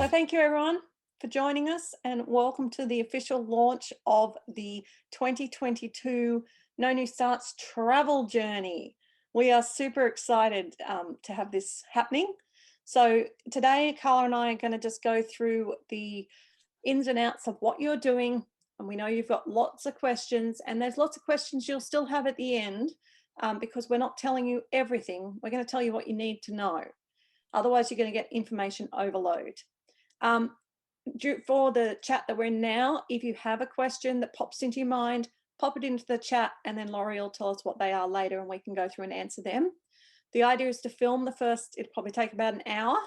So thank you everyone for joining us and welcome to the official launch of the 2022 No New Starts travel journey. We are super excited to have this happening. So today, Carla and I are going to just go through the ins and outs of what you're doing. And we know you've got lots of questions, and there's lots of questions you'll still have at the end because we're not telling you everything. We're going to tell you what you need to know. Otherwise, you're going to get information overload. For the chat that we're in now, if you have a question that pops into your mind, pop it into the chat and then Laurie will tell us what they are later and we can go through and answer them. The idea is to film the first, it'll probably take about an hour,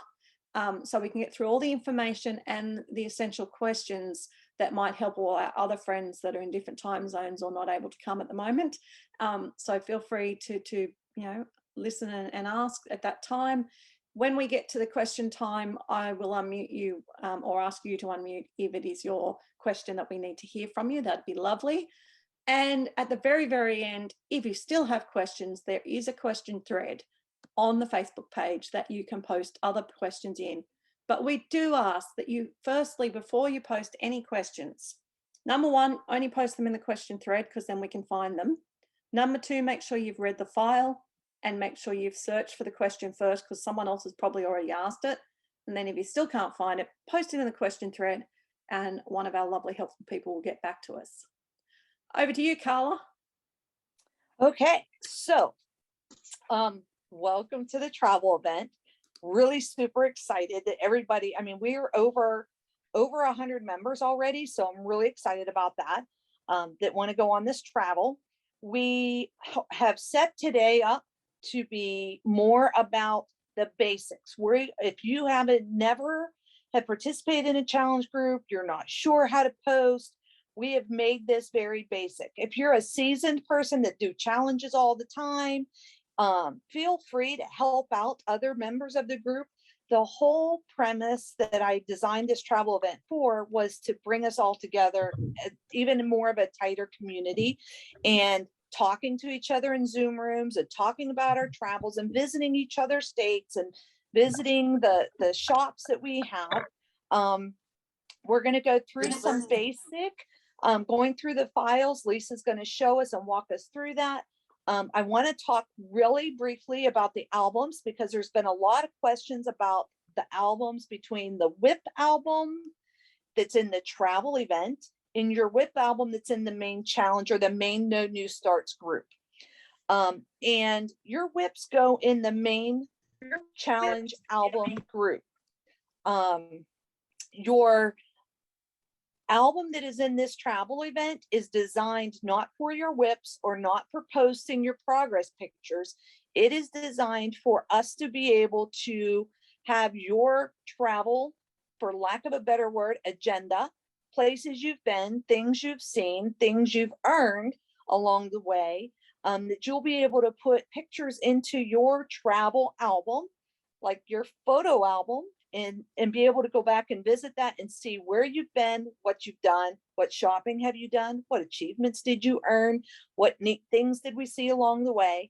so we can get through all the information and the essential questions that might help all our other friends that are in different time zones or not able to come at the moment. So feel free to listen and ask at that time. When we get to the question time, I will unmute you or ask you to unmute if it is your question that we need to hear from you. That'd be lovely. And at the very, very end, if you still have questions, there is a question thread on the Facebook page that you can post other questions in. But we do ask that you, firstly, before you post any questions, number one, only post them in the question thread because then we can find them. Number two, make sure you've read the file and make sure you've searched for the question first because someone else has probably already asked it. And then if you still can't find it, post it in the question thread and one of our lovely helpful people will get back to us. Over to you, Carla. Okay, so welcome to the travel event. Really super excited that everybody, I mean, we're over 100 members already, so I'm really excited about that, that want to go on this travel. We have set today up to be more about the basics. If you never have participated in a challenge group, you're not sure how to post, we have made this very basic. If you're a seasoned person that do challenges all the time, feel free to help out other members of the group. The whole premise that I designed this travel event for was to bring us all together, even more of a tighter community, and talking to each other in Zoom rooms and talking about our travels and visiting each other's states and visiting the shops that we have. We're going to go through some basic, going through the files. Lisa's going to show us and walk us through that. I want to talk really briefly about the albums because there's been a lot of questions about the albums between the WIP album that's in the travel event and your WIP album that's in the main challenge or the main No New Starts group. And your WIPs go in the main challenge album group. Your album that is in this travel event is designed not for your WIPs or not for posting your progress pictures. It is designed for us to be able to have your travel, for lack of a better word, agenda, places you've been, things you've seen, things you've earned along the way, that you'll be able to put pictures into your travel album, like your photo album, and be able to go back and visit that and see where you've been, what you've done, what shopping have you done, what achievements did you earn, what neat things did we see along the way.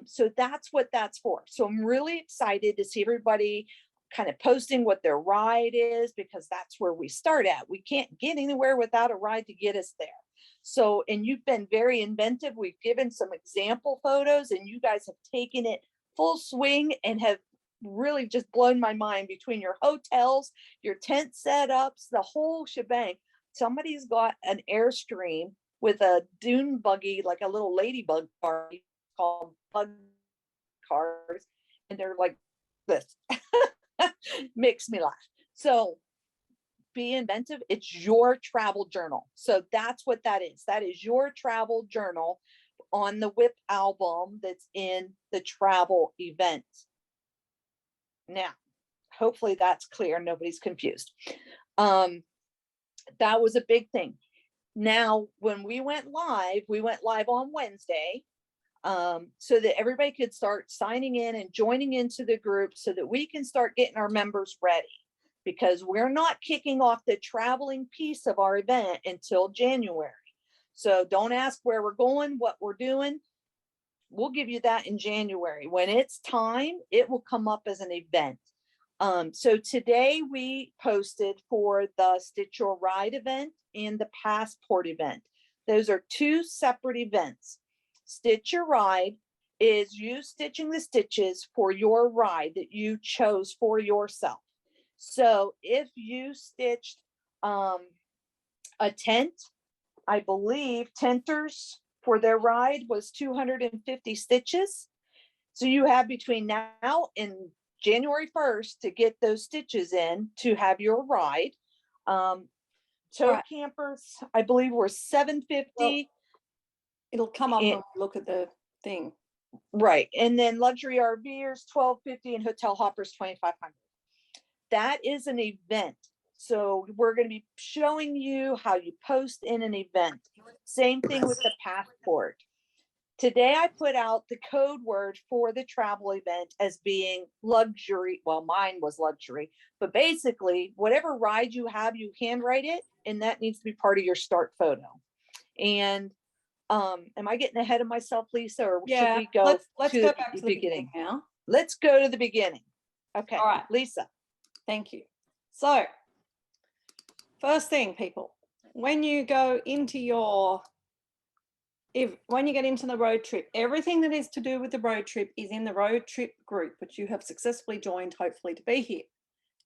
So that's what that's for. So I'm really excited to see everybody kind of posting what their ride is, because that's where we start at. We can't get anywhere without a ride to get us there. So, and you've been very inventive. We've given some example photos and you guys have taken it full swing and have really just blown my mind between your hotels, your tent setups, the whole shebang. Somebody's got an Airstream with a dune buggy, like a little ladybug party called Bug Cars, and they're like this. Makes me laugh. So be inventive. It's your travel journal. So that's what that is. That is your travel journal on the WIP album that's in the travel event. Now, hopefully that's clear. Nobody's confused. That was a big thing. Now, when we went live on Wednesday, so that everybody could start signing in and joining into the group so that we can start getting our members ready, because we're not kicking off the traveling piece of our event until January. So don't ask where we're going, what we're doing. We'll give you that in January. When it's time, it will come up as an event. So today we posted for the Stitch Your Ride event and the Passport event. Those are two separate events. Stitch Your Ride is you stitching the stitches for your ride that you chose for yourself. So if you stitched a tent, I believe tenters for their ride was 250 stitches. So you have between now and January 1st to get those stitches in to have your ride. Tow Right. campers, I believe, were 750. Well, it'll come up and, when we look at the thing. right. And then luxury RVers, 1250, and hotel hoppers, 2500. That is an event. So we're going to be showing you how you post in an event. Same thing with the passport. Today I put out the code word for the travel event as being luxury. Well, mine was luxury, but basically whatever ride you have, you handwrite it, and that needs to be part of your start photo. And am I getting ahead of myself, Lisa, or should we go let's to go the back to the beginning now. Let's go to the beginning. Okay. All right, Lisa. thank you. So first thing, people, when you go into your when you get into the road trip, everything that is to do with the road trip is in the road trip group, which you have successfully joined, hopefully, to be here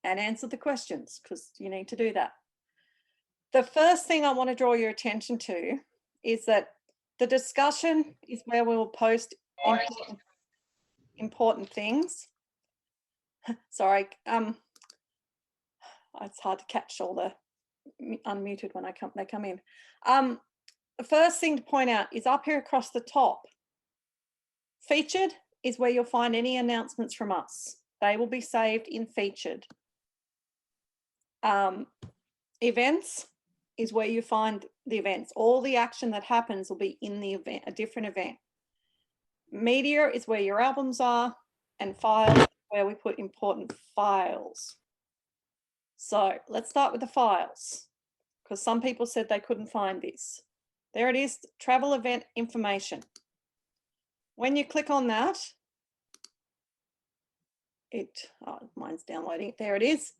and answer the questions, because you need to do that. The first thing I want to draw your attention to is that the discussion is where we will post important things. Sorry, it's hard to catch all the unmuted when they come in. The first thing to point out is up here across the top. Featured is where you'll find any announcements from us. They will be saved in featured. Events is where you find the events. All the action that happens will be in the event, a different event. Media is where your albums are, and files is where we put important files. So let's start with the files, because some people said they couldn't find this. There it is, travel event information. When you click on that, mine's downloading. There it is.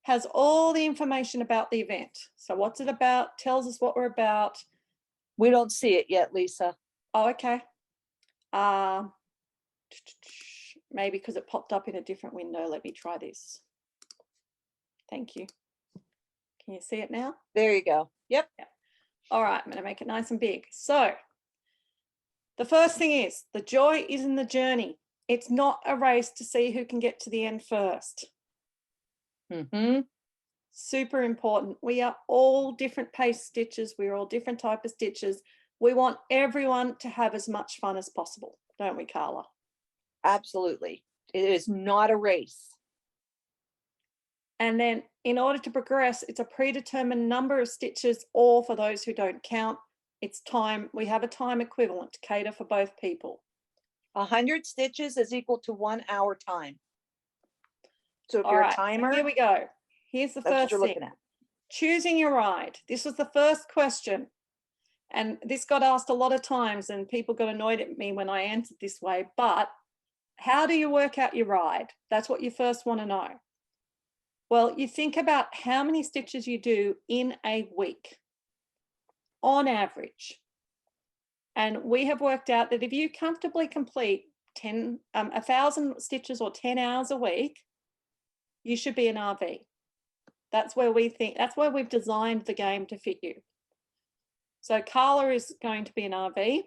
Has all the information about the event. So what's it about? Tells us what we're about. We don't see it yet, Lisa. Oh, okay. Maybe because it popped up in a different window. Let me try this. Thank you. Can you see it now? There you go. Yep. All right, I'm going to make it nice and big. So the first thing is the joy is in the journey. It's not a race to see who can get to the end first. Super important. We are all different pace stitches. We're all different type of stitches. We want everyone to have as much fun as possible, don't we, Carla? Absolutely. It is not a race. And then in order to progress, it's a predetermined number of stitches, or for those who don't count, it's time. We have a time equivalent to cater for both people. 100 stitches is equal to 1 hour time. So if All you're right, a timer, here we go. Here's the first thing. looking at. Choosing your ride. This was the first question. And this got asked a lot of times, and people got annoyed at me when I answered this way. But how do you work out your ride? That's what you first want to know. Well, you think about how many stitches you do in a week on average. And we have worked out that if you comfortably complete 1,000 stitches or 10 hours a week, you should be an RV. That's where we think, that's where we've designed the game to fit you. So Carla is going to be an RV.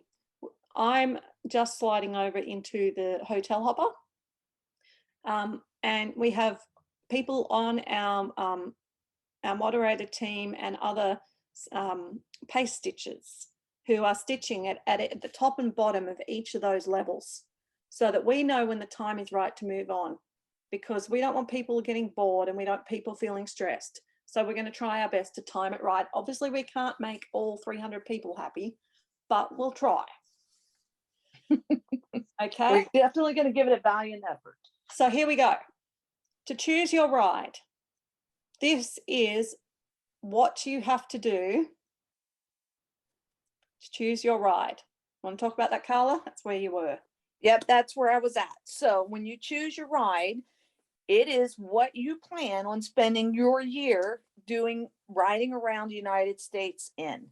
I'm just sliding over into the hotel hopper. And we have people on our moderator team and other pace stitchers who are stitching at the top and bottom of each of those levels, so that we know when the time is right to move on, because we don't want people getting bored and we don't want people feeling stressed. So we're going to try our best to time it right. Obviously, we can't make all 300 people happy, but we'll try. Okay. We're definitely going to give it a valiant effort. So here we go. To choose your ride, this is what you have to do to choose your ride. Want to talk about that, Carla? That's where you were. Yep, that's where I was at. So when you choose your ride, It is what you plan on spending your year doing, riding around the United States in.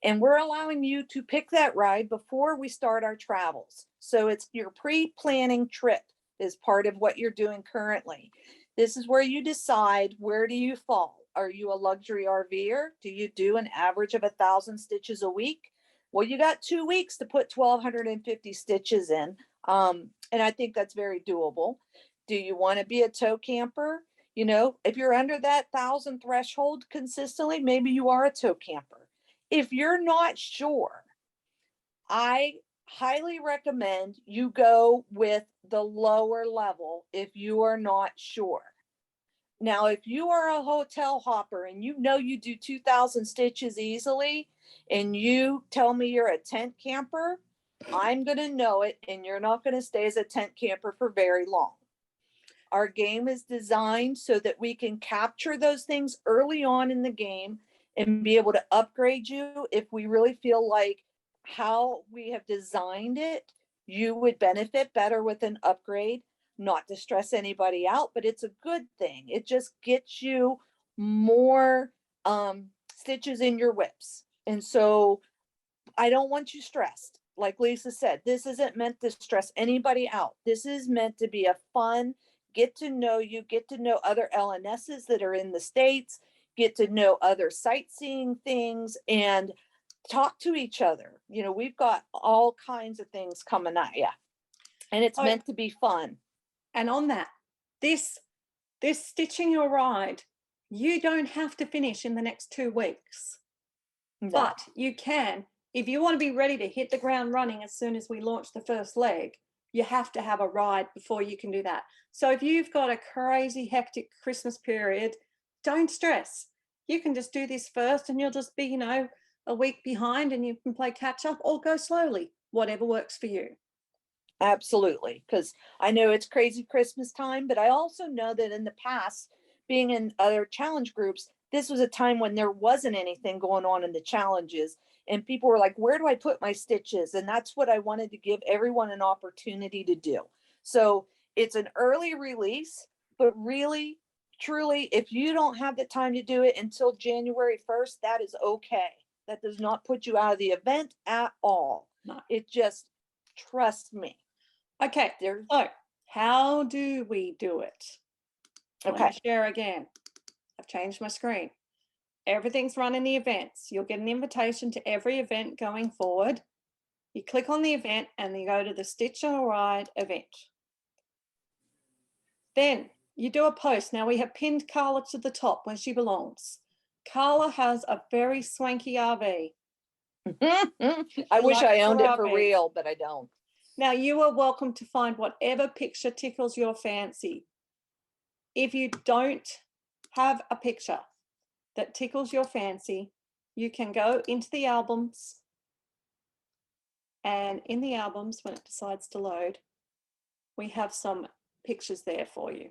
And we're allowing you to pick that ride before we start our travels. So it's your pre-planning trip is part of what you're doing currently. This is where you decide, where do you fall? Are you a luxury RVer? Do you do an average of 1,000 stitches a week? Well, you got 2 weeks to put 1,250 stitches in. And I think that's very doable. Do you want to be a tow camper? You know, if you're under that 1,000 threshold consistently, maybe you are a tow camper. If you're not sure, I highly recommend you go with the lower level if you are not sure. Now, if you are a hotel hopper and you know you do 2,000 stitches easily, and you tell me you're a tent camper, I'm going to know it, and you're not going to stay as a tent camper for very long. Our game is designed so that we can capture those things early on in the game and be able to upgrade you if we really feel like how we have designed it, you would benefit better with an upgrade. Not to stress anybody out, but it's a good thing. It just gets you more stitches in your whips. And so I don't want you stressed. Like Lisa said, this isn't meant to stress anybody out. This is meant to be a fun, get to know you, get to know other LNSs that are in the States, get to know other sightseeing things, and talk to each other. You know, we've got all kinds of things coming at you, and it's meant to be fun. And on that, this stitching your ride, you don't have to finish in the next 2 weeks. No. But you can, if you want to be ready to hit the ground running as soon as we launch the first leg, you have to have a ride before you can do that. So if you've got a crazy hectic Christmas period, don't stress. You can just do this first and you'll just be, you know, a week behind and you can play catch up or go slowly, whatever works for you. Absolutely, because I know it's crazy Christmas time, but I also know that in the past, being in other challenge groups, this was a time when there wasn't anything going on in the challenges, and people were like, where do I put my stitches? And that's what I wanted to give everyone an opportunity to do. So it's an early release, but really, truly, if you don't have the time to do it until January 1st, that is okay. That does not put you out of the event at all. No. It just, trust me. Okay, so how do we do it? Okay. Let me share again. I've changed my screen. Everything's run in the events. You'll get an invitation to every event going forward. You click on the event and you go to the Stitch and Ride event. Then you do a post. Now we have pinned Carla to the top where she belongs. Carla has a very swanky RV. I wish I owned it for real, but I don't. Now you are welcome to find whatever picture tickles your fancy. If you don't have a picture that tickles your fancy, you can go into the albums, and in the albums, when it decides to load, we have some pictures there for you.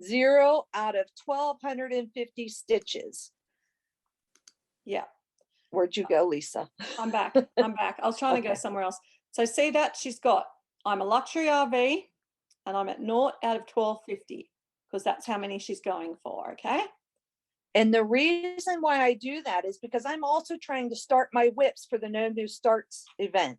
0 out of 1,250 stitches. Yeah. Where'd you go, Lisa? I'm back. I'm back. I was trying to go somewhere else. So see that she's got, I'm a luxury RV and I'm at 0 out of 1,250 because that's how many she's going for. Okay. And the reason why I do that is because I'm also trying to start my whips for the NoNewStarts event.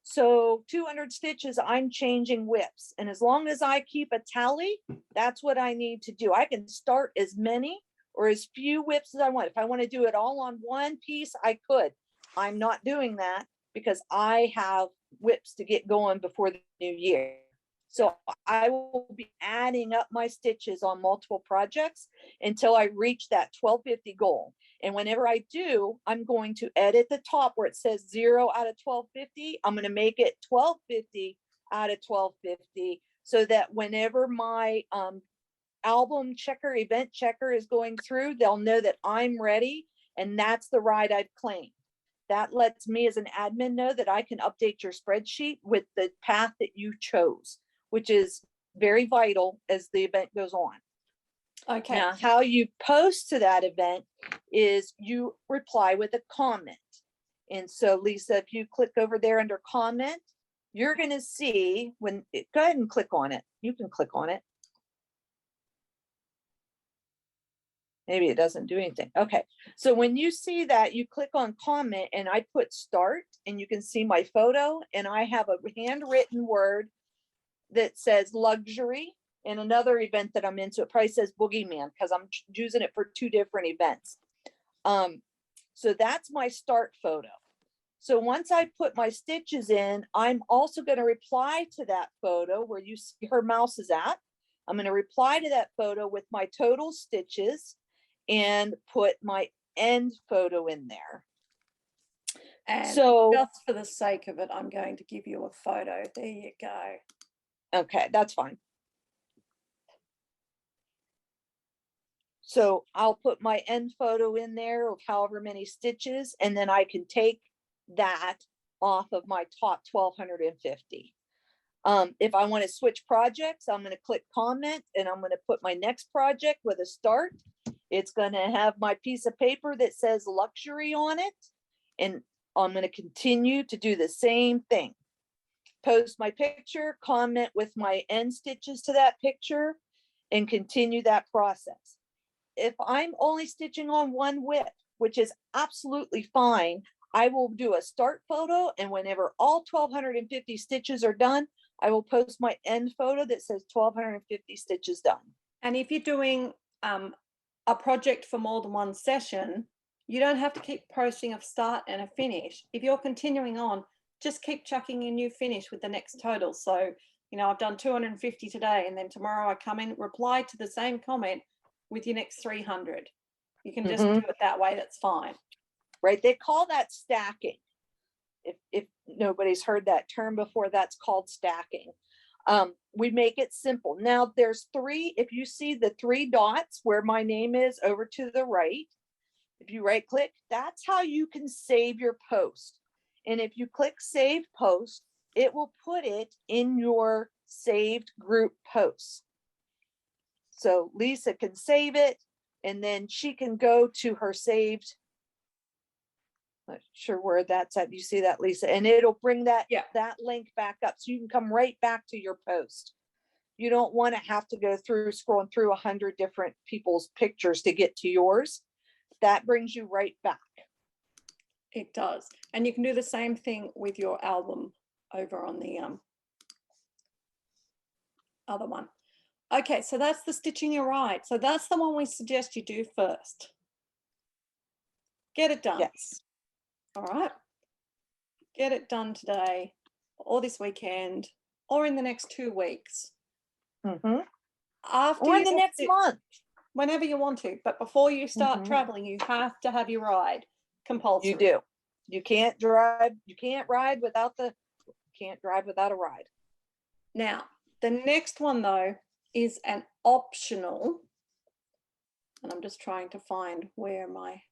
So 200 stitches, I'm changing whips. And as long as I keep a tally, that's what I need to do. I can start as many or as few whips as I want. If I want to do it all on one piece, I could. I'm not doing that because I have whips to get going before the new year. So I will be adding up my stitches on multiple projects until I reach that 1,250 goal. And whenever I do, I'm going to edit the top where it says 0 out of 1,250. I'm going to make it 1,250 out of 1,250 so that whenever my album checker, event checker is going through, they'll know that I'm ready and that's the ride I've claimed. That lets me as an admin know that I can update your spreadsheet with the path that you chose, which is very vital as the event goes on. Okay. Now, how you post to that event is you reply with a comment. And so, Lisa, if you click over there under comment, you're going to see when, go ahead and click on it. You can click on it. Maybe it doesn't do anything. Okay. So when you see that, you click on comment and I put start and you can see my photo and I have a handwritten word that says luxury. And another event that I'm into, it probably says boogeyman because I'm using it for 2 different events. So that's my start photo. So once I put my stitches in, I'm also going to reply to that photo where you see her mouse is at. I'm going to reply to that photo with my total stitches and put my end photo in there. And so just for the sake of it, I'm going to give you a photo. There you go. Okay, that's fine. So I'll put my end photo in there of however many stitches, and then I can take that off of my top 1250. If I want to switch projects, I'm going to click comment and I'm going to put my next project with a start. It's going to have my piece of paper that says luxury on it. And I'm going to continue to do the same thing. Post my picture, comment with my end stitches to that picture, and continue that process. If I'm only stitching on one width, which is absolutely fine, I will do a start photo, and whenever all 1250 stitches are done, I will post my end photo that says 1250 stitches done. And if you're doing a project for more than one session, you don't have to keep posting a start and a finish. If you're continuing on, just keep chucking your new finish with the next total. So, you know, I've done 250 today, and then tomorrow I come in, reply to the same comment with your next 300. You can just do it that way. That's fine. Right. They call that stacking. If nobody's heard that term before, that's called stacking. We make it simple. Now there's 3, if you see the 3 dots where my name is over to the right, if you right click, that's how you can save your post. And if you click save post, it will put it in your saved group posts. So Lisa can save it and then she can go to her saved. Not sure where that's at. You see that, Lisa? And it'll bring that, that link back up. So you can come right back to your post. You don't want to have to go through scrolling through 100 different people's pictures to get to yours. That brings you right back. It does. And you can do the same thing with your album over on the other one. Okay, so that's the stitching your right. So that's the one we suggest you do first. Get it done. Yes. All right. Get it done today or this weekend or in the next 2 weeks. After or in the next month. Whenever you want to. But before you start traveling, you have to have your ride. Compulsory. You do. You can't drive. You can't ride without the, can't drive without a ride. Now, the next one though is an optional, and I'm just trying to find where my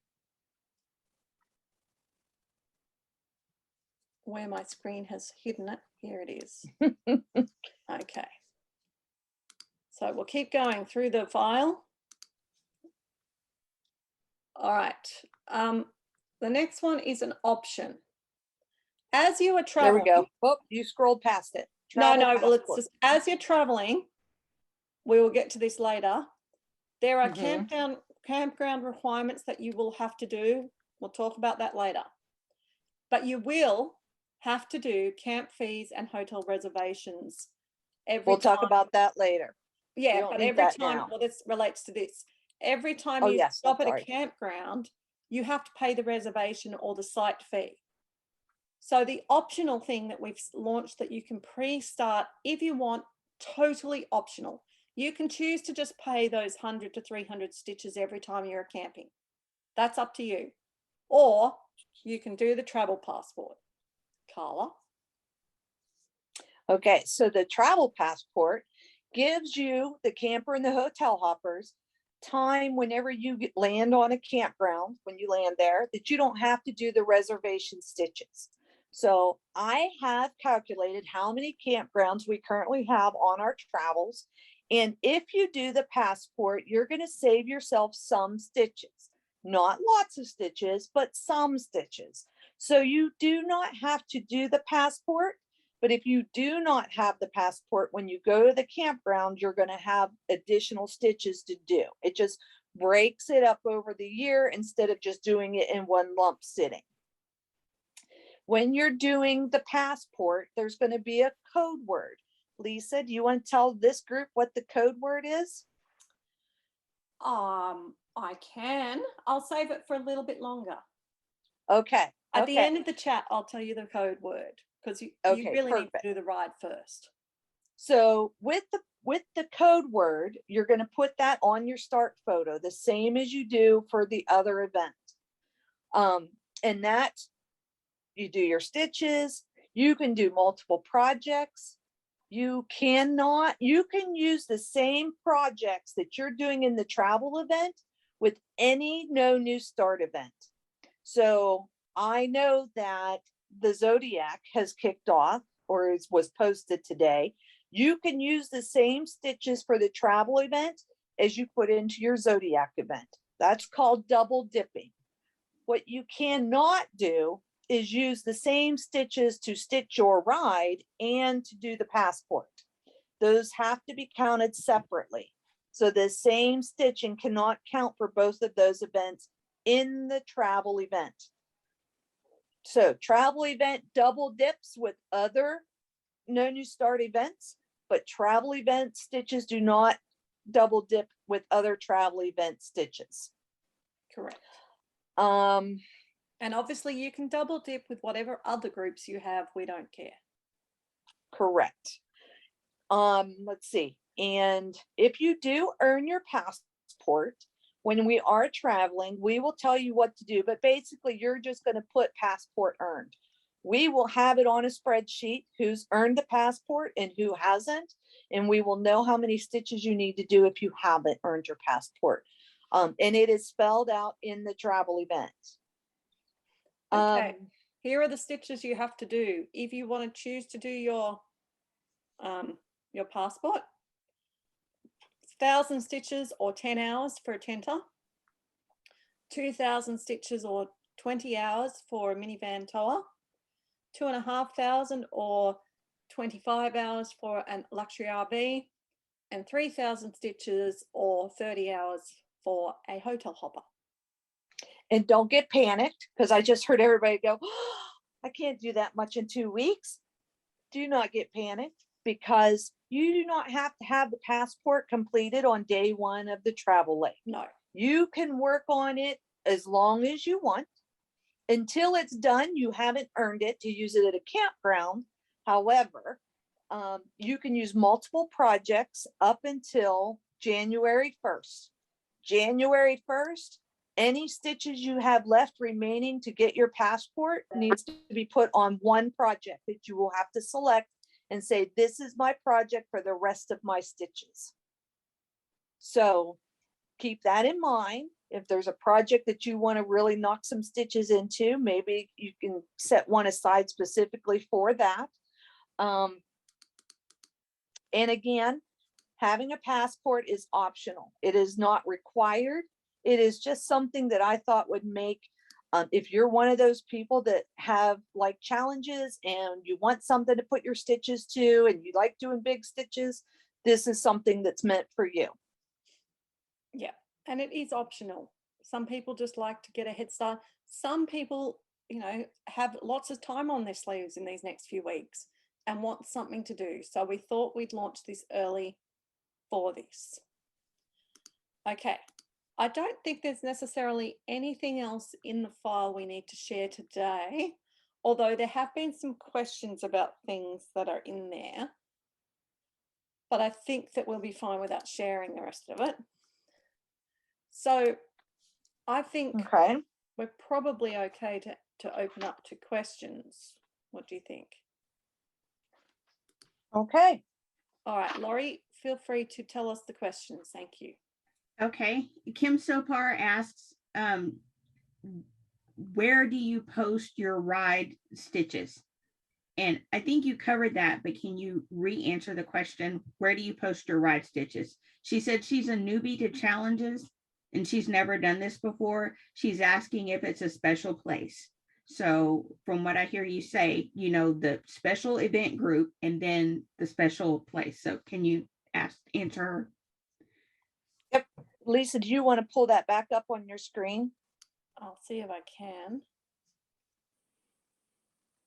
screen has hidden it. Here it is. Okay. So we'll keep going through the file. All right. The next one is an option. As you are traveling. There we go. Oh, you scrolled past it. Travel passport. Well, it's just as you're traveling, we will get to this later. There are campground requirements that you will have to do. We'll talk about that later. But you will have to do camp fees and hotel reservations every time. We'll talk about that later. Yeah, but every time, well, this relates to this. Every time you stop at a campground, you have to pay the reservation or the site fee. So the optional thing that we've launched that you can pre-start if you want, totally optional. You can choose to just pay those 100 to 300 stitches every time you're camping. That's up to you. Or you can do the travel passport. Carla? Okay, so the travel passport gives you, the camper and the hotel hoppers, time whenever you land on a campground, when you land there, that you don't have to do the reservation stitches. So I have calculated how many campgrounds we currently have on our travels. And if you do the passport, you're going to save yourself some stitches, not lots of stitches, but some stitches. So you do not have to do the passport. But if you do not have the passport, when you go to the campground, you're going to have additional stitches to do. It just breaks it up over the year instead of just doing it in one lump sitting. When you're doing the passport, there's going to be a code word. Lisa, do you want to tell this group what the code word is? I can. I'll save it for a little bit longer. Okay. At the end of the chat, I'll tell you the code word, because you really need to do the ride first. So with the code word, you're going to put that on your start photo, the same as you do for the other event. And that you do your stitches. You can do multiple projects. You can use the same projects that you're doing in the travel event with any No New Start event. So I know that the Zodiac has kicked off, or was posted today. You can use the same stitches for the travel event as you put into your Zodiac event. That's called double dipping. What you cannot do is use the same stitches to stitch your ride and to do the passport. Those have to be counted separately. So the same stitching cannot count for both of those events in the travel event. So travel event double dips with other No New Start events, but travel event stitches do not double dip with other travel event stitches. Correct. And obviously you can double dip with whatever other groups you have. We don't care. Correct. Let's see. And if you do earn your passport, when we are traveling, we will tell you what to do, but basically you're just going to put passport earned. We will have it on a spreadsheet who's earned the passport and who hasn't, and we will know how many stitches you need to do if you haven't earned your passport. And it is spelled out in the travel event. Okay, here are the stitches you have to do if you want to choose to do your passport. 1,000 stitches or 10 hours for a tenter. 2,000 stitches or 20 hours for a minivan tower. 2,500 or 25 hours for a luxury RV, and 3,000 stitches or 30 hours for a hotel hopper. And don't get panicked, because I just heard everybody go, oh, I can't do that much in 2 weeks. Do not get panicked, because you do not have to have the passport completed on day one of the travel leg. No. You can work on it as long as you want. Until it's done, you haven't earned it to use it at a campground. However, you can use multiple projects up until January 1st. January 1st, any stitches you have left remaining to get your passport needs to be put on one project that you will have to select and say, this is my project for the rest of my stitches. So keep that in mind. If there's a project that you want to really knock some stitches into, maybe you can set one aside specifically for that. And again, having a passport is optional. It is not required. It is just something that I thought would make, if you're one of those people that have like challenges and you want something to put your stitches to and you like doing big stitches, this is something that's meant for you. Yeah, and it is optional. Some people just like to get a head start. Some people, have lots of time on their sleeves in these next few weeks and want something to do. So we thought we'd launch this early for this. Okay, I don't think there's necessarily anything else in the file we need to share today, although there have been some questions about things that are in there. But I think that we'll be fine without sharing the rest of it. So I think we're probably okay to open up to questions. What do you think? Okay. All right, Laurie, feel free to tell us the questions. Thank you. Okay. Kim Sopar asks, where do you post your ride stitches? And I think you covered that, but can you re-answer the question? Where do you post your ride stitches? She said she's a newbie to challenges and she's never done this before. She's asking if it's a special place. So from what I hear you say, the special event group and then the special place. So can you answer her? Yep. Lisa, do you want to pull that back up on your screen? I'll see if I can.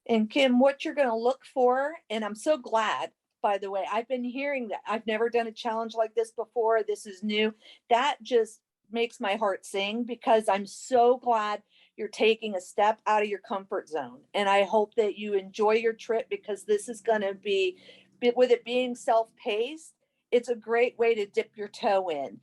And Kim, what you're going to look for, and I'm so glad, by the way, I've been hearing that. I've never done a challenge like this before. This is new. That just makes my heart sing, because I'm so glad you're taking a step out of your comfort zone. And I hope that you enjoy your trip, because this is going to be, with it being self-paced, it's a great way to dip your toe in.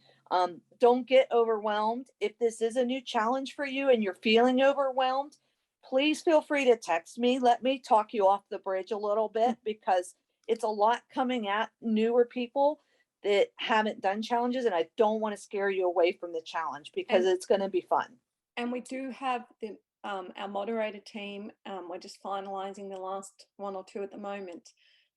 Don't get overwhelmed. If this is a new challenge for you and you're feeling overwhelmed, please feel free to text me. Let me talk you off the bridge a little bit, because it's a lot coming at newer people that haven't done challenges, and I don't want to scare you away from the challenge, because it's going to be fun. And we do have the our moderator team. We're just finalizing the last one or two at the moment,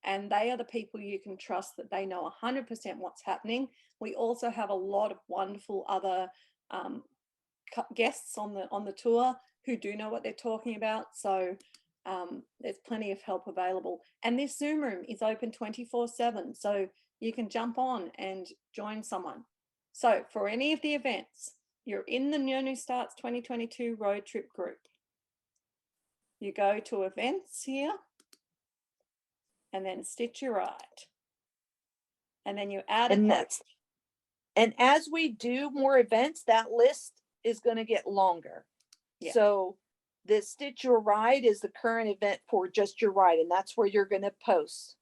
and they are the people you can trust, that they know 100% what's happening. We also have a lot of wonderful other guests on the tour who do know what they're talking about. So there's plenty of help available. And this Zoom room is open 24/7. So you can jump on and join someone. So for any of the events, you're in the NoNewStarts 2022 road trip group. You go to events here and then Stitch Your Ride. And then you add a post. And as we do more events, that list is going to get longer. Yeah. So the Stitch Your Ride is the current event for just your ride, and that's where you're going to post.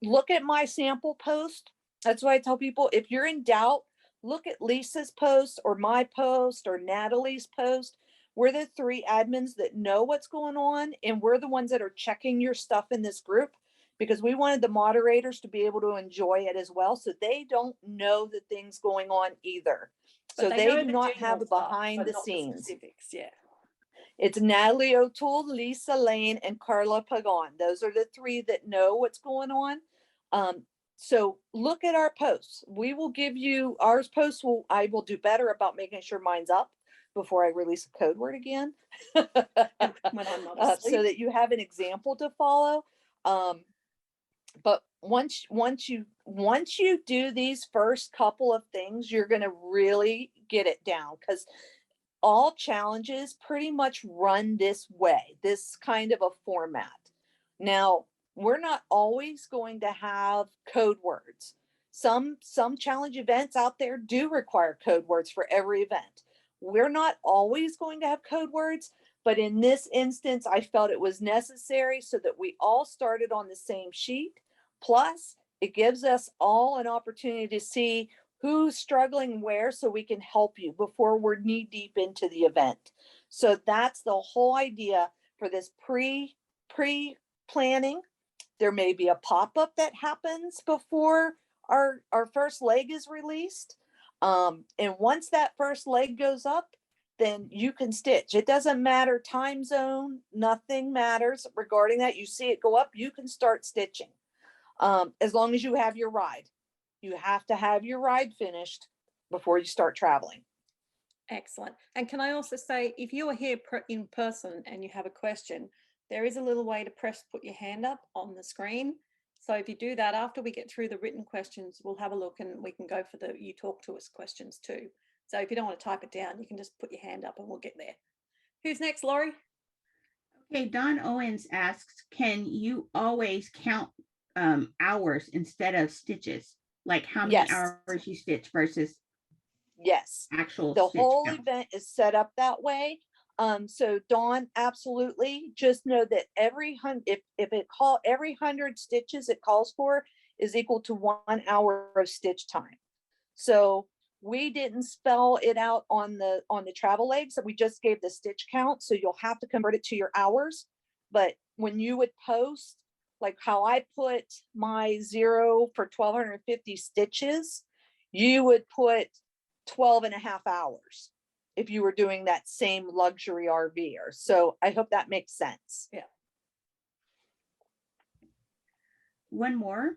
Look at my sample post. That's why I tell people, if you're in doubt, look at Lisa's post or my post or Natalie's post. We're the three admins that know what's going on, and we're the ones that are checking your stuff in this group, because we wanted the moderators to be able to enjoy it as well, so they don't know the things going on either. So they do not have the behind the scenes. Specifics, yeah. It's Natalie O'Toole, Lisa Lane, and Carla Pagan. Those are the three that know what's going on. So look at our posts. We will give you ours posts. I will do better about making sure mine's up before I release a code word again. When I'm not asleep. So that you have an example to follow. But once you do these first couple of things, you're going to really get it down, because all challenges pretty much run this way, this kind of a format. Now, we're not always going to have code words. Some challenge events out there do require code words for every event. We're not always going to have code words, but in this instance, I felt it was necessary so that we all started on the same sheet. Plus, it gives us all an opportunity to see who's struggling where, so we can help you before we're knee deep into the event. So that's the whole idea for this pre-planning. There may be a pop-up that happens before our first leg is released. And once that first leg goes up, then you can stitch. It doesn't matter time zone, nothing matters regarding that. You see it go up, you can start stitching. As long as you have your ride. You have to have your ride finished before you start traveling. Excellent. And can I also say, if you are here in person and you have a question, there is a little way to put your hand up on the screen. So if you do that, after we get through the written questions, we'll have a look and we can go for the you talk to us questions too. So if you don't want to type it down, you can just put your hand up and we'll get there. Who's next, Laurie? Okay, Don Owens asks, can you always count hours instead of stitches? Like how many hours you stitch versus actual the whole count. Event is set up that way. So Dawn, absolutely, just know that every 100 stitches it calls for is equal to 1 hour of stitch time. So we didn't spell it out on the travel legs, so we just gave the stitch count, so you'll have to convert it to your hours. But when you would post, like how I put my 0 for 1,250 stitches, you would put 12.5 hours if you were doing that same luxury RVer. So I hope that makes sense. Yeah. One more.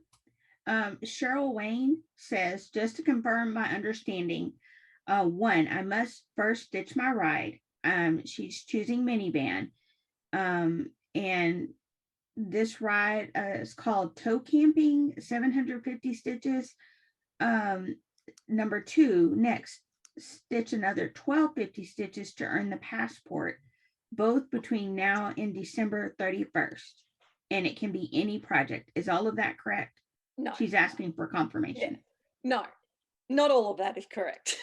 Cheryl Wayne says, just to confirm my understanding, 1, I must first stitch my ride. She's choosing minivan. And this ride is called Tow Camping, 750 stitches. Number 2, next, stitch another 1250 stitches to earn the passport, both between now and December 31st. And it can be any project. Is all of that correct? No. She's asking for confirmation. No, not all of that is correct.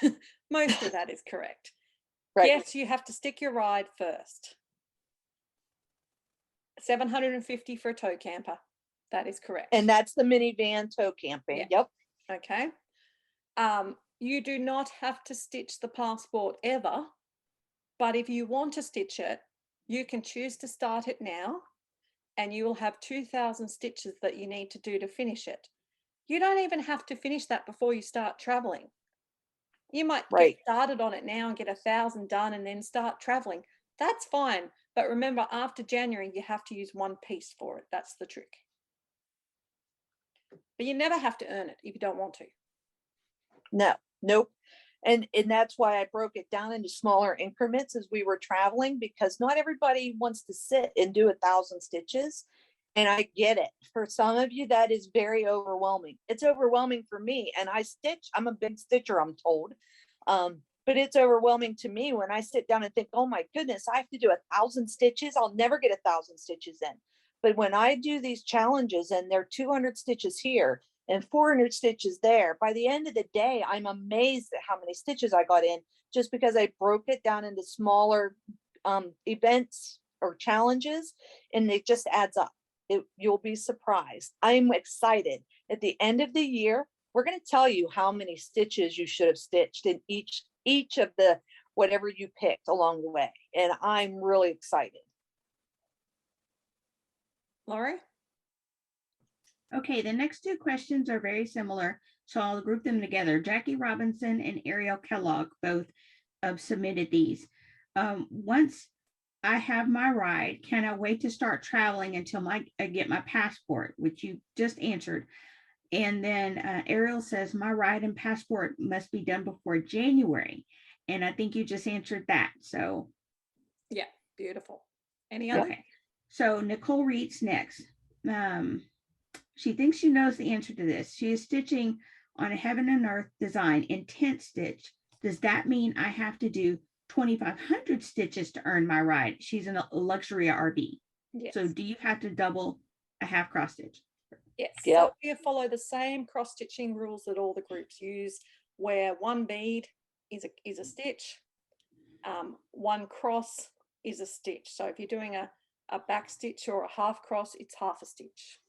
Most of that is correct. Right. Yes, you have to stick your ride first. 750 for a tow camper. That is correct. And that's the minivan tow camping. Yeah. Yep. Okay. You do not have to stitch the passport ever, but if you want to stitch it, you can choose to start it now, and you will have 2,000 stitches that you need to do to finish it. You don't even have to finish that before you start traveling. You might Right. get started on it now and get 1,000 done and then start traveling. That's fine. But remember, after January, you have to use one piece for it. That's the trick. But you never have to earn it if you don't want to. No, nope. And that's why I broke it down into smaller increments as we were traveling, because not everybody wants to sit and do 1,000 stitches. And I get it. For some of you, that is very overwhelming. It's overwhelming for me. And I stitch, I'm a big stitcher, I'm told. But it's overwhelming to me when I sit down and think, oh my goodness, I have to do 1,000 stitches. I'll never get 1,000 stitches in. But when I do these challenges and they're 200 stitches here and 400 stitches there, by the end of the day, I'm amazed at how many stitches I got in, just because I broke it down into smaller events or challenges, and it just adds up. You'll be surprised. I'm excited. At the end of the year, we're going to tell you how many stitches you should have stitched in each of the whatever you picked along the way. And I'm really excited. Laurie? Okay, the next 2 questions are very similar, so I'll group them together. Jackie Robinson and Ariel Kellogg both submitted these. Once I have my ride, can I wait to start traveling until I get my passport, which you just answered. And then Ariel says my ride and passport must be done before January. And I think you just answered that. So yeah, beautiful. Any other? Okay. So Nicole Reed's next. She thinks she knows the answer to this. She is stitching on a heaven and earth design in tent stitch. Does that mean I have to do 2,500 stitches to earn my ride? She's in a luxury RV. Yes. So do you have to double a half cross stitch? Yes. Yep. So you follow the same cross stitching rules that all the groups use, where one bead is a stitch, one cross is a stitch. So if you're doing a back stitch or a half cross, it's half a stitch.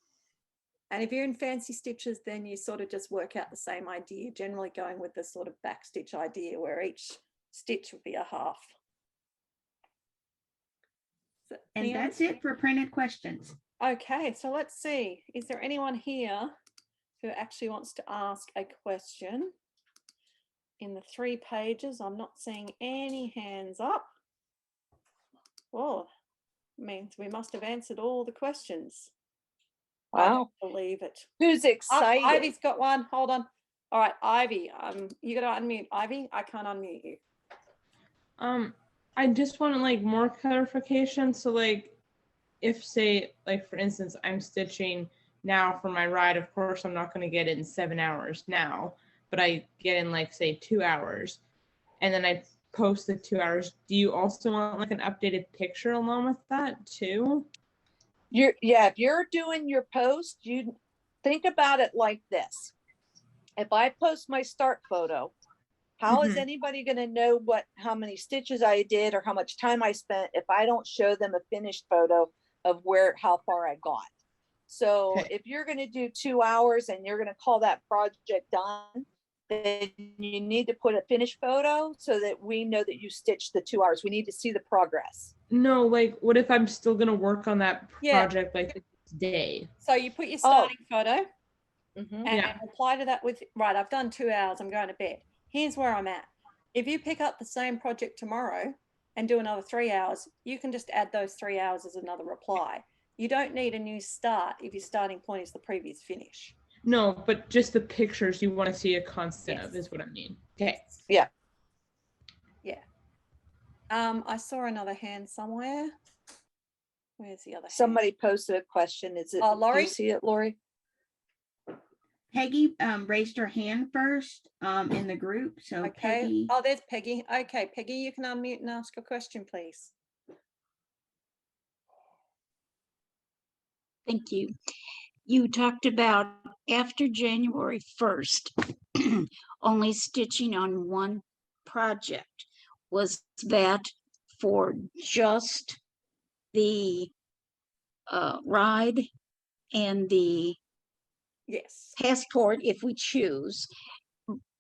And if you're in fancy stitches, then you sort of just work out the same idea, generally going with the sort of back stitch idea where each stitch would be a half. And that's it for printed questions. Okay, so let's see. Is there anyone here who actually wants to ask a question? In the 3 pages, I'm not seeing any hands up. Oh, means we must have answered all the questions. Wow. I don't believe it. Who's excited? Ivy's got one. Hold on. All right, Ivy, you got to unmute. Ivy, I can't unmute you. I just want like more clarification. So like, if say like for instance, I'm stitching now for my ride, of course I'm not going to get it in 7 hours now, but I get in like say 2 hours, and then I post the 2 hours. Do you also want like an updated picture along with that too? If you're doing your post, you think about it like this. If I post my start photo, how is anybody going to know how many stitches I did or how much time I spent if I don't show them a finished photo of how far I got? So if you're going to do 2 hours and you're going to call that project done, then you need to put a finished photo so that we know that you stitched the 2 hours. We need to see the progress. No, like what if I'm still going to work on that project like the next day? So you put your starting photo and Yeah. apply to that with, right, I've done 2 hours, I'm going to bed. Here's where I'm at. If you pick up the same project tomorrow and do another 3 hours, you can just add those 3 hours as another reply. You don't need a new start if your starting point is the previous finish. No, but just the pictures you want to see a constant of is what I mean. Okay. Yeah. Yeah. I saw another hand somewhere. Where's the other hand? Somebody posted a question. Is it, Laurie? do you see it, Laurie? Peggy raised her hand first in the group. So Okay. Peggy. Oh, there's Peggy. Okay, Peggy, you can unmute and ask a question, please. Thank you. You talked about after January 1st, only stitching on one project. Was that for just the ride and the Yes. passport if we choose?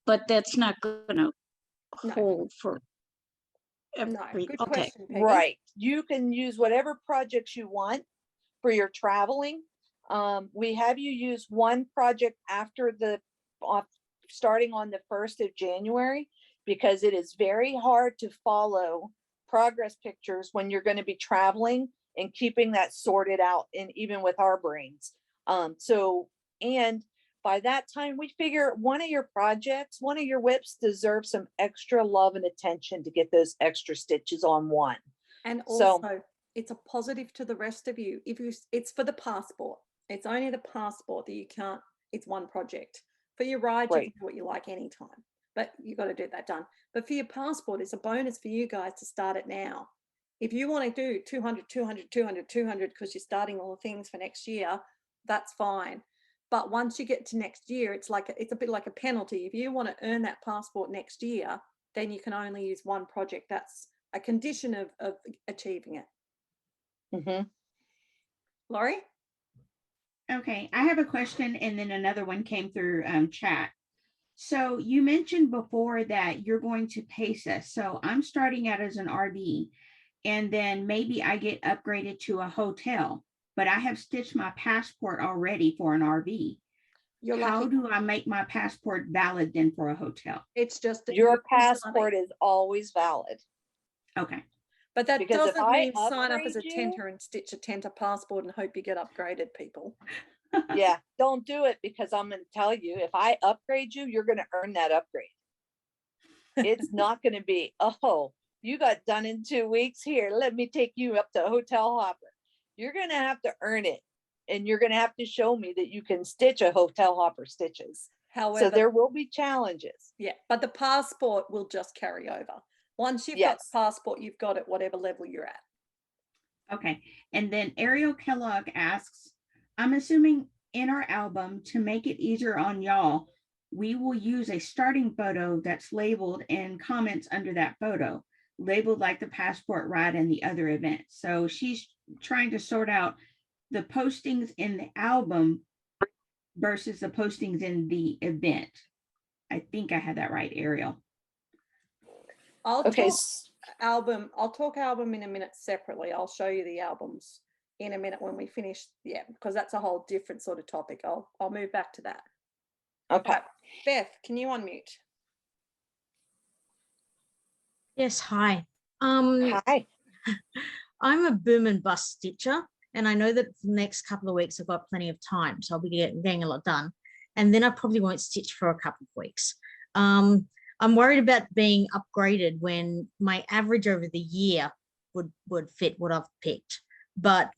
But that's not going to No. hold for No, every. good Okay. question, Peggy. Right. You can use whatever projects you want for your traveling. We have you use one project after the starting on the 1st of January, because it is very hard to follow progress pictures when you're going to be traveling and keeping that sorted out, and even with our brains. And by that time, we figure one of your projects, one of your whips deserves some extra love and attention to get those extra stitches on one. And So- also, it's a positive to the rest of you. If you, it's for the passport. It's only the passport that you can't. It's one project. For your ride, you Right. can do what you like anytime, but you got to do that done. But for your passport, it's a bonus for you guys to start it now. If you want to do 200, 200, 200, 200 because you're starting all the things for next year, that's fine. But once you get to next year, it's like it's a bit like a penalty. If you want to earn that passport next year, then you can only use one project. That's a condition of achieving it. Mhm. Laurie? Okay, I have a question, and then another one came through chat. So you mentioned before that you're going to pace us. So I'm starting out as an RV, and then maybe I get upgraded to a hotel, but I have stitched my passport already for an RV. You're How lucky. do I make my passport valid then for a hotel? It's just that Your you're passport starting. is always valid. Okay. But that because if doesn't I mean sign up as a upgrade you- tenter and stitch a tenter passport and hope you get upgraded, people. Yeah, don't do it, because I'm going to tell you, if I upgrade you, you're going to earn that upgrade. It's not going to be, oh, you got done in 2 weeks. Here, let me take you up to Hotel Hopper. You're going to have to earn it. And you're going to have to show me that you can stitch a Hotel Hopper stitches. However, So there will be challenges. yeah, but the passport will just carry over. Once you've got Yes. the passport, you've got it whatever level you're at. Okay. And then Ariel Kellogg asks, I'm assuming in our album, to make it easier on y'all, we will use a starting photo that's labeled and comments under that photo, labeled like the passport ride and the other events. So she's trying to sort out the postings in the album versus the postings in the event. I think I had that right, Ariel. I'll Okay. talk album in a minute separately. I'll show you the albums in a minute when we finish. Yeah, because that's a whole different sort of topic. I'll move back to that. Okay. Right. Beth, can you unmute? Yes, hi. Hi. I'm a boom and bust stitcher, and I know that for the next couple of weeks I've got plenty of time, so I'll be getting a lot done. And then I probably won't stitch for a couple of weeks. I'm worried about being upgraded when my average over the year would fit what I've picked, but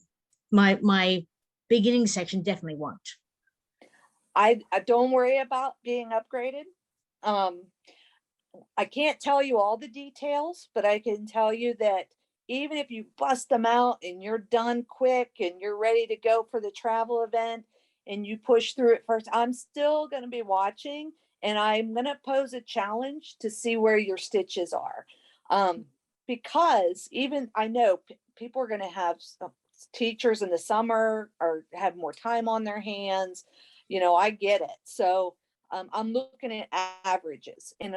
my beginning section definitely won't. I don't worry about being upgraded. I can't tell you all the details, but I can tell you that even if you bust them out and you're done quick and you're ready to go for the travel event and you push through it first, I'm still going to be watching, and I'm going to pose a challenge to see where your stitches are. Because even I know people are going to have teachers in the summer or have more time on their hands. You know, I get it. So I'm looking at averages, and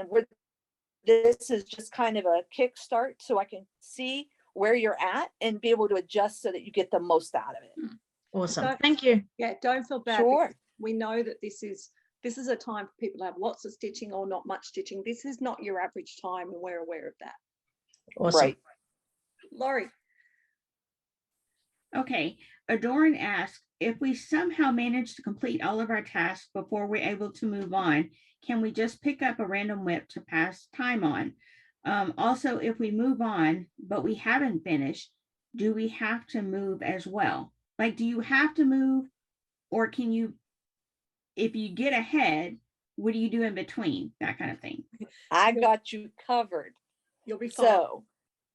this is just kind of a kickstart so I can see where you're at and be able to adjust so that you get the most out of it. Awesome. Don't- Thank you. Yeah, don't feel bad. Sure. because we know that this is a time for people to have lots of stitching or not much stitching. This is not your average time, and we're aware of that. Awesome. Right. Laurie, Okay, Adoran asks, if we somehow manage to complete all of our tasks before we're able to move on, can we just pick up a random whip to pass time on? Also, if we move on, but we haven't finished, do we have to move as well? Like, do you have to move, or can you if you get ahead, what do you do in between? That kind of thing. I got you covered. You'll be fine. So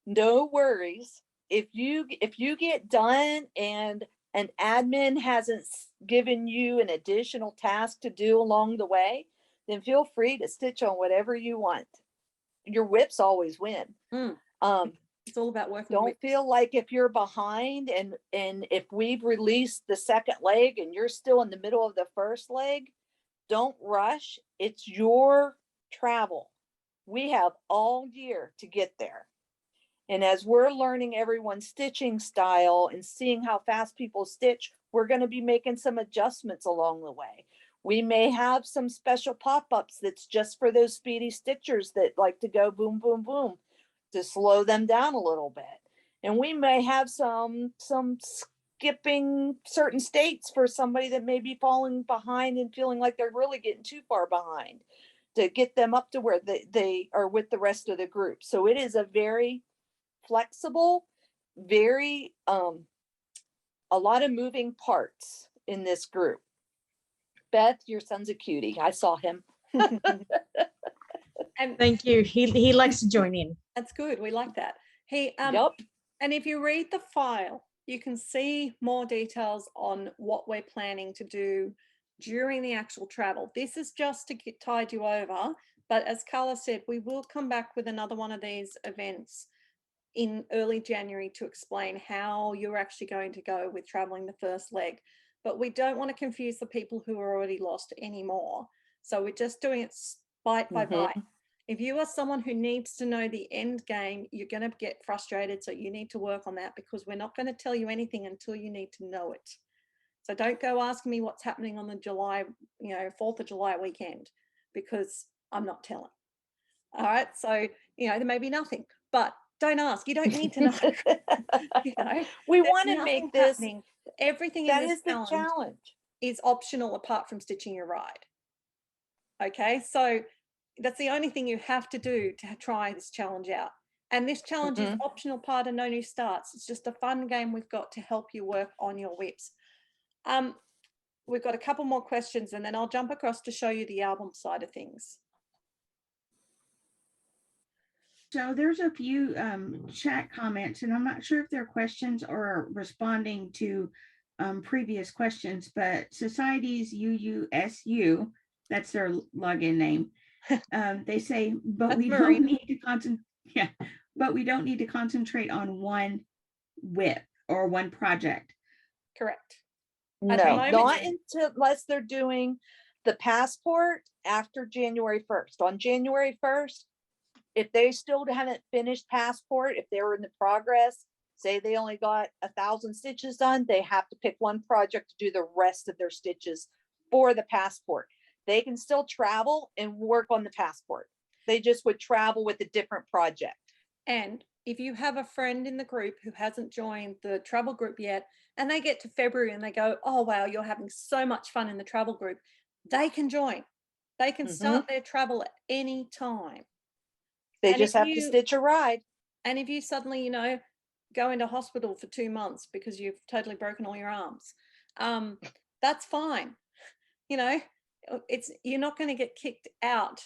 no worries. If you get done and an admin hasn't given you an additional task to do along the way, then feel free to stitch on whatever you want. Your whips always win. Mm. It's all about working. Don't feel like if you're behind and if we've released the second leg and you're still in the middle of the first leg, don't rush. It's your travel. We have all year to get there. And as we're learning everyone's stitching style and seeing how fast people stitch, we're going to be making some adjustments along the way. We may have some special pop-ups that's just for those speedy stitchers that like to go boom, boom, boom, to slow them down a little bit. And we may have some skipping certain states for somebody that may be falling behind and feeling like they're really getting too far behind, to get them up to where they are with the rest of the group. So it is a very flexible, very a lot of moving parts in this group. Beth, your son's a cutie. I saw him. And Thank you. He likes to join in. that's good. We like that. He Yep. And if you read the file, you can see more details on what we're planning to do during the actual travel. This is just to tide you over. But as Carla said, we will come back with another one of these events in early January to explain how you're actually going to go with traveling the first leg. But we don't want to confuse the people who are already lost anymore. So we're just doing it bite by bite. If you are someone who needs to know the end game, you're going to get frustrated. So you need to work on that, because we're not going to tell you anything until you need to know it. So don't go asking me what's happening on the 4th of July weekend, because I'm not telling. All right. So, there may be nothing, but don't ask. You don't need to know. We want to make this happening. Everything that in this is the challenge is optional apart from stitching your ride. Okay, so that's the only thing you have to do to try this challenge out. And this challenge is optional part of No New Starts. It's just a fun game we've got to help you work on your whips. We've got a couple more questions, and then I'll jump across to show you the album side of things. So there's a few chat comments, and I'm not sure if they're questions or responding to previous questions, but Societies UUSU, that's their login name. They say, but we don't need to concentrate on one whip or one project. Correct. No, not unless they're doing the passport after January 1st. On January 1st, if they still haven't finished passport, if they're in the progress, say they only got 1,000 stitches done, they have to pick one project to do the rest of their stitches for the passport. They can still travel and work on the passport. They just would travel with a different project. And if you have a friend in the group who hasn't joined the travel group yet, and they get to February and they go, oh, wow, you're having so much fun in the travel group, they can join. They can start their travel at any time. They just have to stitch a ride. And if you suddenly, go into hospital for 2 months because you've totally broken all your arms, that's fine. You're not going to get kicked out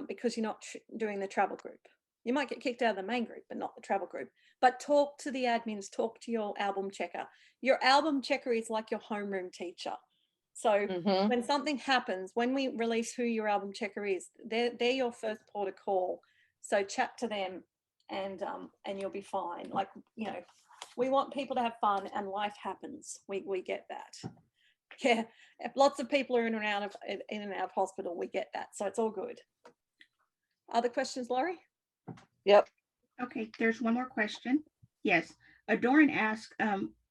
because you're not doing the travel group. You might get kicked out of the main group, but not the travel group. But talk to the admins, talk to your album checker. Your album checker is like your homeroom teacher. So when something happens, when we release who your album checker is, they're your first port of call. So chat to them and you'll be fine. Like, we want people to have fun, and life happens. We get that. Yeah, if lots of people are in and out of hospital, we get that. So it's all good. Other questions, Laurie? Yep. Okay, there's one more question. Yes, Adoran asked,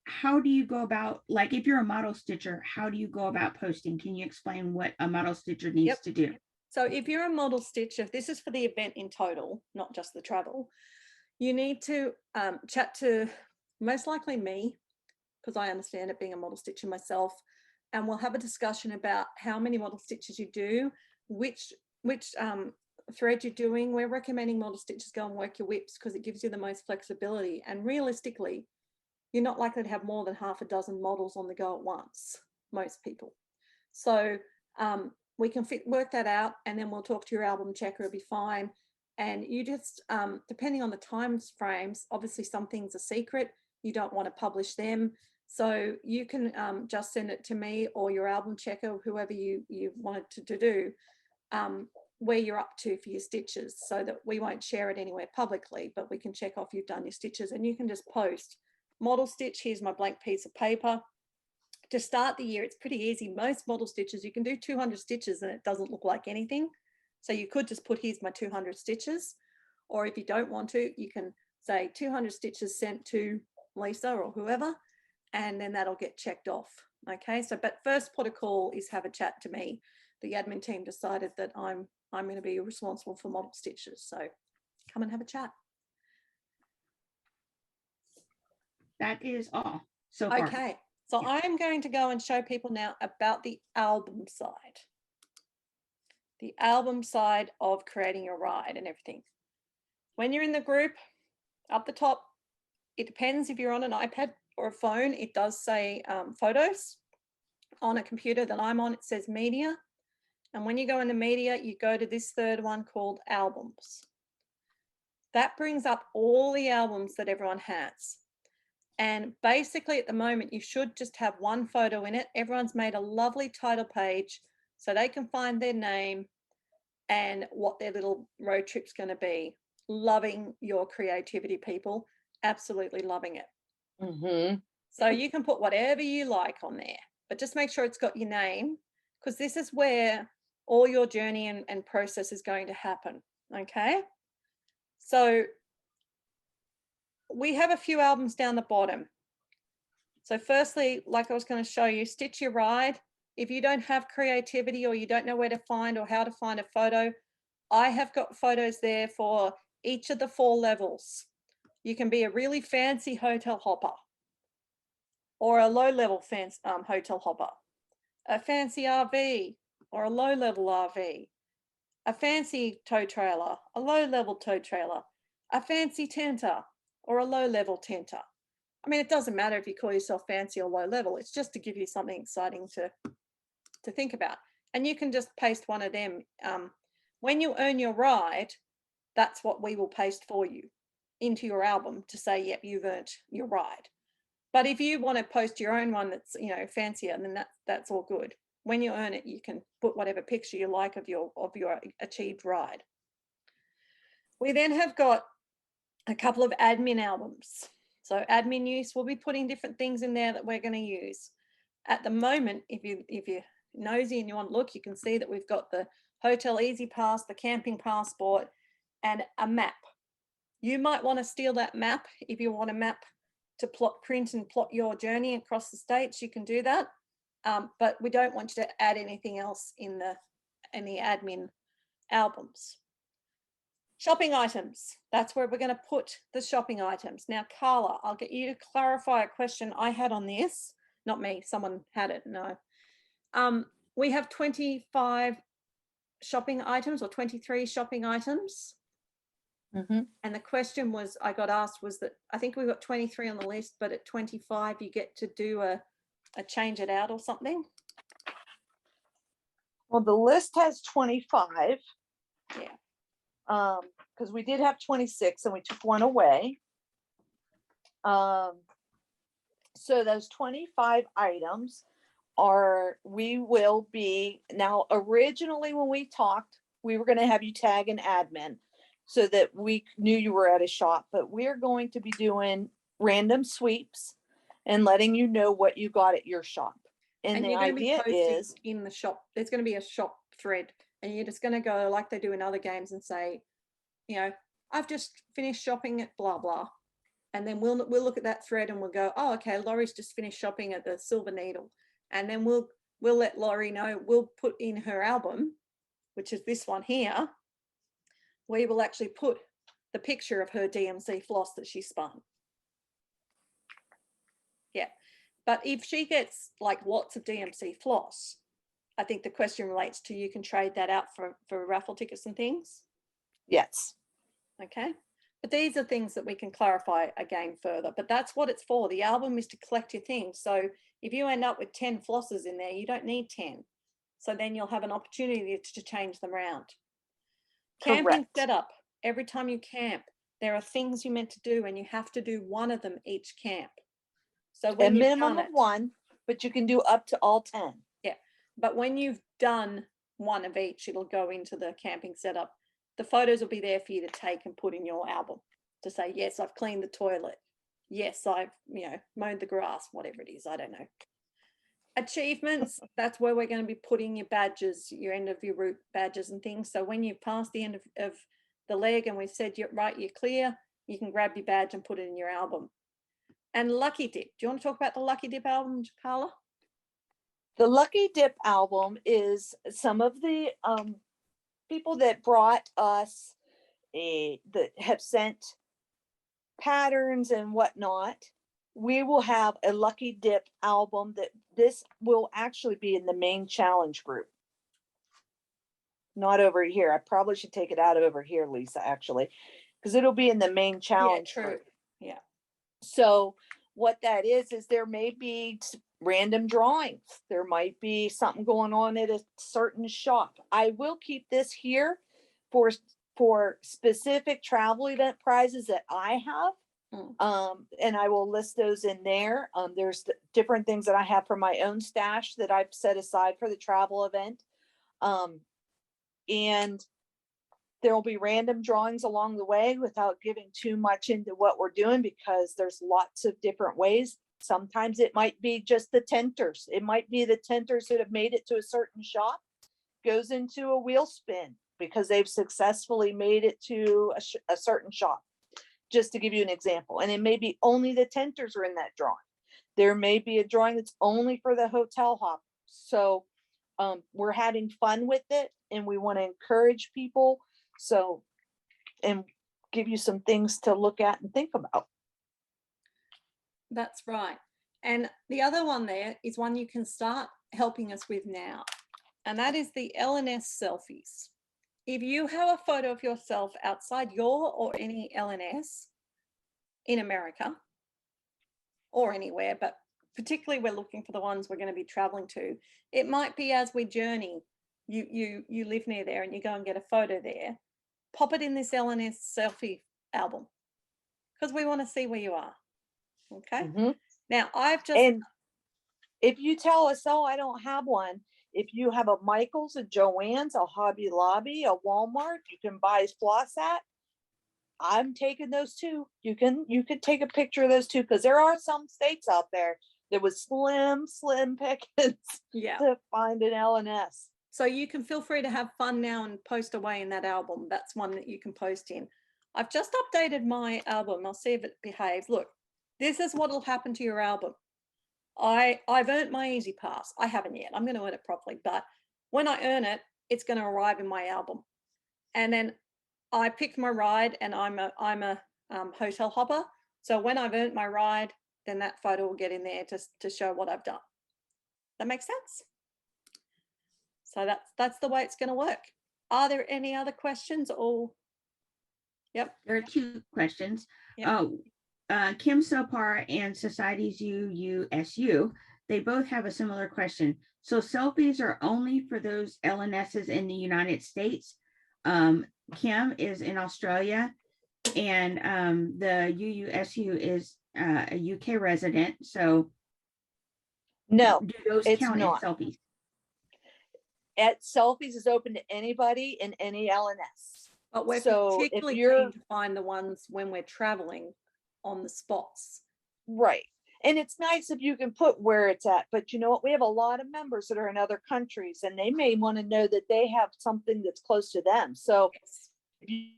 how do you go about, like, if you're a model stitcher, how do you go about posting? Can you explain what a model stitcher needs to do? So if you're a model stitcher, this is for the event in total, not just the travel, you need to chat to most likely me, because I understand it being a model stitcher myself, and we'll have a discussion about how many model stitches you do, which thread you're doing. We're recommending model stitches go and work your whips because it gives you the most flexibility, and realistically you're not likely to have more than half a dozen models on the go at once, most people. So we can work that out, and then we'll talk to your album checker, it'll be fine. And you just, depending on the time frames, obviously some things are secret, you don't want to publish them. So you can just send it to me or your album checker, whoever you wanted to do, where you're up to for your stitches, so that we won't share it anywhere publicly, but we can check off you've done your stitches, and you can just post model stitch. Here's my blank piece of paper. To start the year, it's pretty easy. Most model stitches, you can do 200 stitches and it doesn't look like anything. So you could just put, here's my 200 stitches. Or if you don't want to, you can say 200 stitches sent to Lisa or whoever, and then that'll get checked off. Okay, so but first protocol is have a chat to me. The admin team decided that I'm going to be responsible for model stitches. So come and have a chat. That is all so far. Okay, so Yeah. I'm going to go and show people now about the album side. The album side of creating your ride and everything. When you're in the group, up the top, it depends if you're on an iPad or a phone, it does say photos. On a computer that I'm on, it says media. And when you go into media, you go to this third one called albums. That brings up all the albums that everyone has. And basically at the moment, you should just have one photo in it. Everyone's made a lovely title page so they can find their name and what their little road trip's going to be. Loving your creativity, people. Absolutely loving it. Mm-hmm. So you can put whatever you like on there, but just make sure it's got your name, because this is where all your journey and process is going to happen. Okay. So we have a few albums down the bottom. So firstly, like I was going to show you, stitch your ride. If you don't have creativity or you don't know where to find or how to find a photo, I have got photos there for each of the 4 levels. You can be a really fancy hotel hopper or a low-level hotel hopper, a fancy RV or a low-level RV, a fancy tow trailer, a low-level tow trailer, a fancy tenter or a low-level tenter. I mean, it doesn't matter if you call yourself fancy or low-level. It's just to give you something exciting to think about. And you can just paste one of them. When you earn your ride, that's what we will paste for you into your album to say, yep, you've earned your ride. But if you want to post your own one that's, you know, fancier, then that's all good. When you earn it, you can put whatever picture you like of your achieved ride. We then have got a couple of admin albums. So admin use, we'll be putting different things in there that we're going to use. At the moment, if you're nosy and you want to look, you can see that we've got the Hotel Easy Pass, the camping passport, and a map. You might want to steal that map. If you want a map to print and plot your journey across the states, you can do that. But we don't want you to add anything else in the admin albums. Shopping items, that's where we're going to put the shopping items. Now, Carla, I'll get you to clarify a question I had on this. Not me, someone had it, no. We have 25 shopping items or 23 shopping items. Mm-hmm. And the question was, I got asked, was that I think we've got 23 on the list, but at 25, you get to do a change it out or something. Well, the list has 25. Yeah. Because we did have 26 and we took one away. So those 25 items we will be, now originally when we talked, we were going to have you tag an admin so that we knew you were at a shop, but we're going to be doing random sweeps and letting you know what you got at your shop. And the you're going to be idea posting is in the shop, there's going to be a shop thread, and you're just going to go like they do in other games and say, you know, I've just finished shopping at blah, blah. And then we'll look at that thread and we'll go, oh, okay, Laurie's just finished shopping at the Silver Needle. And then we'll let Laurie know, we'll put in her album, which is this one here. We will actually put the picture of her DMC floss that she spun. Yeah. But if she gets like lots of DMC floss, I think the question relates to, you can trade that out for raffle tickets and things. yes. Okay. But these are things that we can clarify again further, but that's what it's for. The album is to collect your things. So if you end up with 10 flosses in there, you don't need 10. So then you'll have an opportunity to change them around. Camping Correct. setup. Every time you camp, there are things you're meant to do, and you have to do one of them each camp. So A when you've minimum done of it, one, but you can do up to all 10. but when you've done one of each, it'll go into the camping setup. The photos will be there for you to take and put in your album to say, yes, I've cleaned the toilet. Yes, I've, mowed the grass, whatever it is. I don't know. Achievements, that's where we're going to be putting your badges, your end of your route badges and things. So when you've passed the end of the leg and we've said, you're right, you're clear, you can grab your badge and put it in your album. And Lucky Dip. Do you want to talk about the Lucky Dip album, Carla? The Lucky Dip album is some of the people that brought us that have sent patterns and whatnot. We will have a Lucky Dip album that this will actually be in the main challenge group. Not over here. I probably should take it out of over here, Lisa, actually, because it'll be in the main challenge true. group. Yeah. So what that is there may be random drawings. There might be something going on at a certain shop. I will keep this here for specific travel event prizes that I have. And I will list those in there. There's different things that I have for my own stash that I've set aside for the travel event. And there will be random drawings along the way without giving too much into what we're doing, because there's lots of different ways. Sometimes it might be just the tenters. It might be the tenters that have made it to a certain shop goes into a wheel spin because they've successfully made it to a certain shop, just to give you an example. And it may be only the tenters are in that drawing. There may be a drawing that's only for the hotel hop. So we're having fun with it, and we want to encourage people. So, and give you some things to look at and think about. That's right. And the other one there is one you can start helping us with now. And that is the LNS selfies. If you have a photo of yourself outside your or any LNS in America or anywhere, but particularly we're looking for the ones we're going to be traveling to. It might be as we journey, you live near there and you go and get a photo there. Pop it in this LNS selfie album because we want to see where you are. Okay. Mm-hmm. Now I've just. And if you tell us, oh, I don't have one. If you have a Michael's, a Joann's, a Hobby Lobby, a Walmart, you can buy floss at. I'm taking those too. You can take a picture of those too, because there are some states out there that was slim pickings to find an LNS. So you can feel free to have fun now and post away in that album. That's one that you can post in. I've just updated my album. I'll see if it behaves. Look, this is what will happen to your album. I've earned my Easy Pass. I haven't yet. I'm going to earn it properly. But when I earn it, it's going to arrive in my album. And then I picked my ride, and I'm a hotel hopper. So when I've earned my ride, then that photo will get in there to show what I've done. That makes sense? So that's the way it's going to work. Are there any other questions? Or yep, There are two questions. Yep. Kim Sopar and Society's UUSU, they both have a similar question. So selfies are only for those LNSs in the United States. Kim is in Australia, and the UUSU is a UK resident. So no, do those it's count not. as selfies? Selfies is open to anybody in any LNS. But we're So if particularly you're keen to find the ones when we're traveling on the spots. right. And it's nice if you can put where it's at, but you know what? We have a lot of members that are in other countries, and they may want to know that they have something that's close to them. So Yes. if you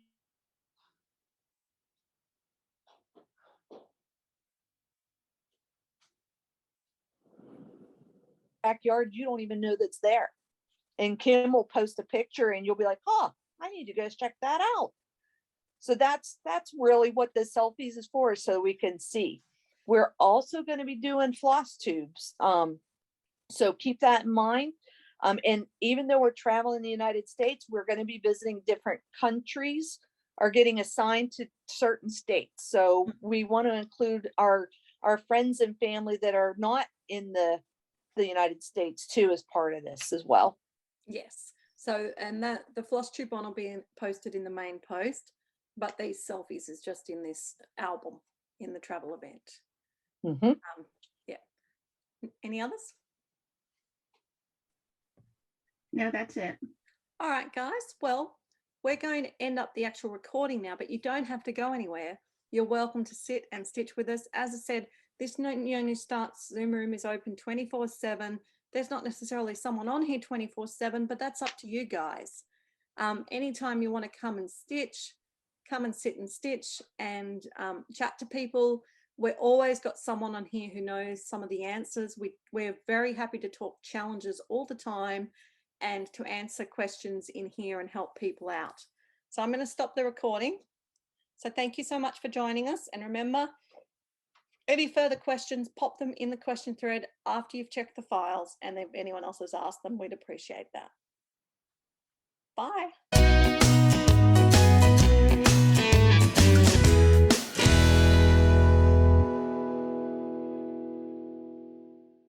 backyard, you don't even know that's there. And Kim will post a picture and you'll be like, oh, I need to go check that out. So that's really what the selfies is for, so we can see. We're also going to be doing floss tubes. So keep that in mind. And even though we're traveling the United States, we're going to be visiting different countries, are getting assigned to certain states. So we want to include our friends and family that are not in the United States too as part of this as well. Yes. So, and that the floss tube one will be posted in the main post, but these selfies is just in this album in the travel event. Mhm. Yeah. Any others? No, that's it. All right, guys. Well, we're going to end up the actual recording now, but you don't have to go anywhere. You're welcome to sit and stitch with us. As I said, this NoNewStarts Zoom room is open 24/7. There's not necessarily someone on here 24/7, but that's up to you guys. Anytime you want to come and stitch, come and sit and stitch and chat to people. We're always got someone on here who knows some of the answers. We're very happy to talk challenges all the time and to answer questions in here and help people out. So I'm going to stop the recording. So thank you so much for joining us. And remember, any further questions, pop them in the question thread after you've checked the files. And if anyone else has asked them, we'd appreciate that. Bye.